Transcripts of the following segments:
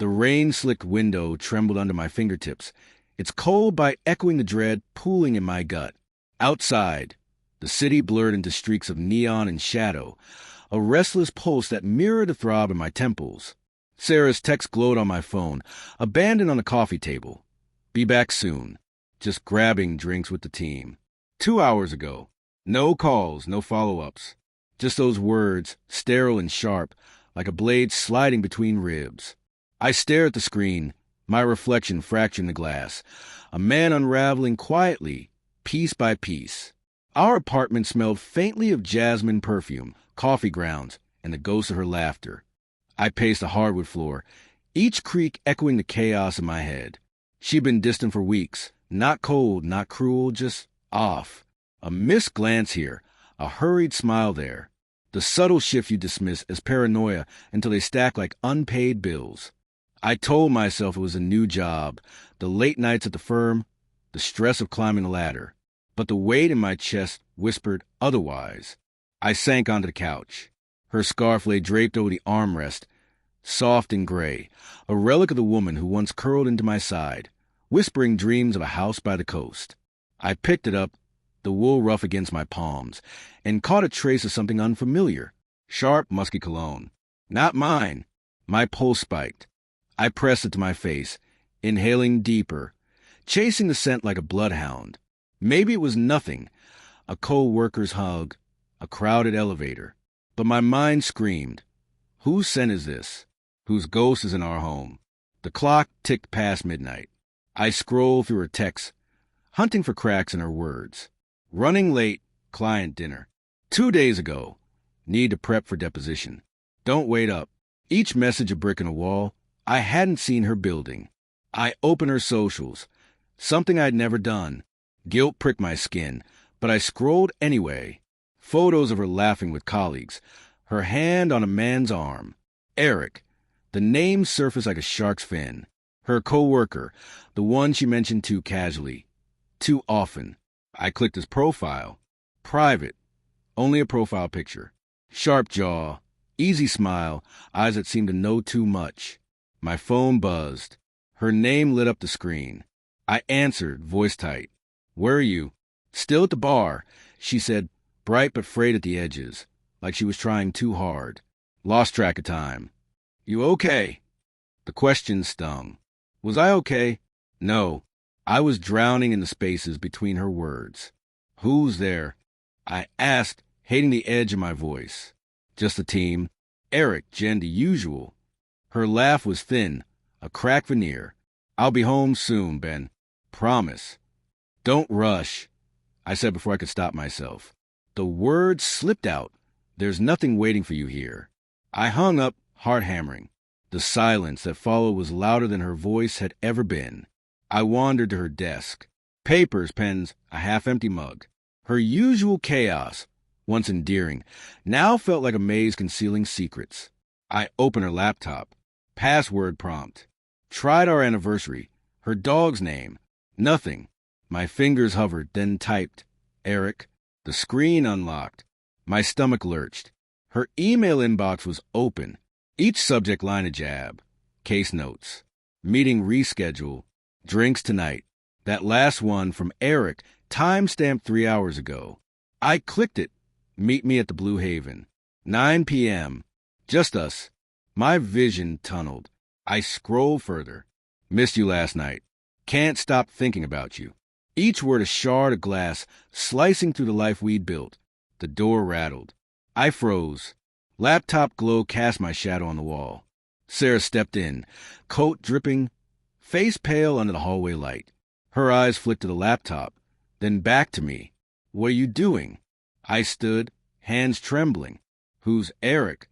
The rain-slicked window trembled under my fingertips, its cold bite echoing the dread pooling in my gut. Outside, the city blurred into streaks of neon and shadow, a restless pulse that mirrored a throb in my temples. Sarah's text glowed on my phone, abandoned on the coffee table. Be back soon. Just grabbing drinks with the team. 2 hours ago. No calls, no follow-ups. Just those words, sterile and sharp, like a blade sliding between ribs. I stare at the screen, my reflection fracturing the glass. A man unraveling quietly, piece by piece. Our apartment smelled faintly of jasmine perfume, coffee grounds, and the ghost of her laughter. I paced the hardwood floor, each creak echoing the chaos in my head. She'd been distant for weeks, not cold, not cruel, just off. A missed glance here, a hurried smile there. The subtle shift you dismiss as paranoia until they stack like unpaid bills. I told myself it was a new job, the late nights at the firm, the stress of climbing the ladder. But the weight in my chest whispered otherwise. I sank onto the couch. Her scarf lay draped over the armrest, soft and gray, a relic of the woman who once curled into my side, whispering dreams of a house by the coast. I picked it up, the wool rough against my palms, and caught a trace of something unfamiliar. Sharp, musky cologne. Not mine. My pulse spiked. I pressed it to my face, inhaling deeper, chasing the scent like a bloodhound. Maybe it was nothing, a co-worker's hug, a crowded elevator. But my mind screamed, whose scent is this? Whose ghost is in our home? The clock ticked past midnight. I scrolled through her texts, hunting for cracks in her words. Running late, client dinner. 2 days ago, need to prep for deposition. Don't wait up. Each message a brick in a wall. I hadn't seen her building. I opened her socials, something I'd never done. Guilt pricked my skin, but I scrolled anyway. Photos of her laughing with colleagues, her hand on a man's arm. Eric. The name surfaced like a shark's fin. Her co-worker, the one she mentioned too casually, too often. I clicked his profile. Private. Only a profile picture. Sharp jaw, easy smile, eyes that seemed to know too much. My phone buzzed. Her name lit up the screen. I answered, voice tight. Where are you? Still at the bar, she said, bright but frayed at the edges, like she was trying too hard. Lost track of time. You okay? The question stung. Was I okay? No. I was drowning in the spaces between her words. Who's there? I asked, hating the edge of my voice. Just the team. Eric, Jen, the usual. Her laugh was thin, a cracked veneer. I'll be home soon, Ben. Promise. Don't rush, I said before I could stop myself. The words slipped out. There's nothing waiting for you here. I hung up, heart hammering. The silence that followed was louder than her voice had ever been. I wandered to her desk. Papers, pens, a half-empty mug. Her usual chaos, once endearing, now felt like a maze concealing secrets. I opened her laptop. Password prompt. Tried our anniversary. Her dog's name. Nothing. My fingers hovered, then typed, Eric. The screen unlocked. My stomach lurched. Her email inbox was open. Each subject line a jab. Case notes. Meeting reschedule. Drinks tonight. That last one from Eric, time-stamped 3 hours ago. I clicked it. Meet me at the Blue Haven. 9 p.m. Just us. My vision tunneled. I scrolled further. Missed you last night. Can't stop thinking about you. Each word a shard of glass slicing through the life we'd built. The door rattled. I froze. Laptop glow cast my shadow on the wall. Sarah stepped in, coat dripping, face pale under the hallway light. Her eyes flicked to the laptop, then back to me. What are you doing? I stood, hands trembling. Who's Eric?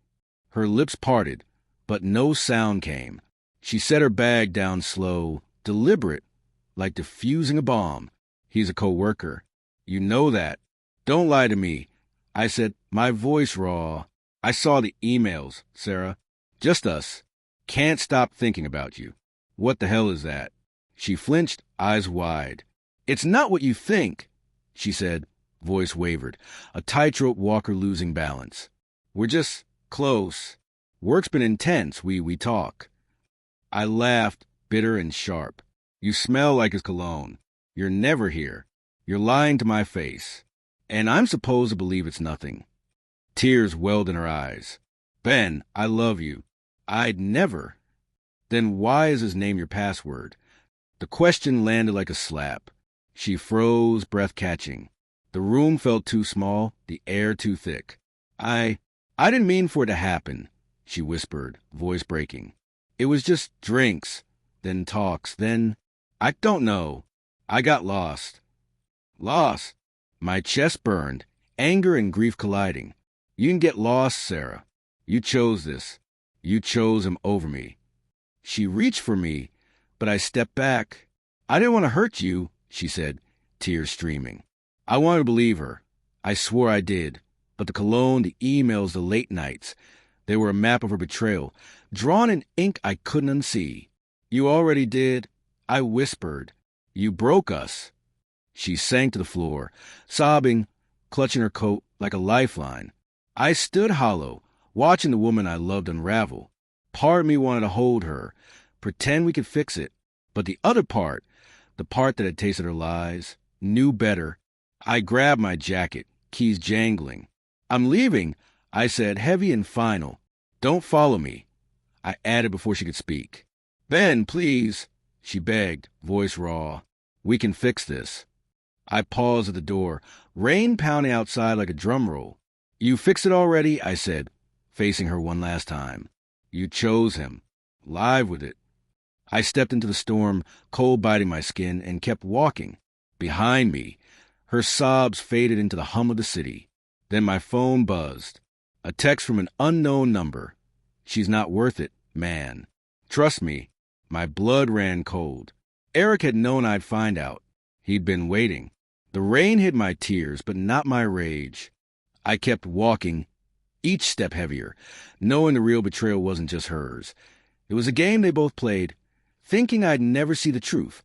Her lips parted, but no sound came. She set her bag down slow, deliberate, like defusing a bomb. He's a co-worker. You know that. Don't lie to me. I said, my voice raw. I saw the emails, Sarah. Just us. Can't stop thinking about you. What the hell is that? She flinched, eyes wide. It's not what you think, she said. Voice wavered, a tightrope walker losing balance. We're just close. Work's been intense. We talk. I laughed, bitter and sharp. You smell like his cologne. You're never here. You're lying to my face. And I'm supposed to believe it's nothing. Tears welled in her eyes. Ben, I love you. I'd never. Then why is his name your password? The question landed like a slap. She froze, breath catching. The room felt too small, the air too thick. I didn't mean for it to happen, she whispered, voice breaking. It was just drinks, then talks, then... I don't know. I got lost. Lost? My chest burned, anger and grief colliding. You can get lost, Sarah. You chose this. You chose him over me. She reached for me, but I stepped back. I didn't want to hurt you, she said, tears streaming. I wanted to believe her. I swore I did. But the cologne, the emails, the late nights, they were a map of her betrayal, drawn in ink I couldn't unsee. You already did, I whispered. You broke us. She sank to the floor, sobbing, clutching her coat like a lifeline. I stood hollow, watching the woman I loved unravel. Part of me wanted to hold her, pretend we could fix it. But the other part, the part that had tasted her lies, knew better. I grabbed my jacket, keys jangling. I'm leaving, I said, heavy and final. Don't follow me, I added before she could speak. Ben, please, she begged, voice raw. We can fix this. I paused at the door, rain pounding outside like a drum roll. You fixed it already, I said, facing her one last time. You chose him. Live with it. I stepped into the storm, cold biting my skin, and kept walking. Behind me, her sobs faded into the hum of the city. Then my phone buzzed. A text from an unknown number. She's not worth it, man. Trust me. My blood ran cold. Eric had known I'd find out. He'd been waiting. The rain hid my tears, but not my rage. I kept walking, each step heavier, knowing the real betrayal wasn't just hers. It was a game they both played, thinking I'd never see the truth.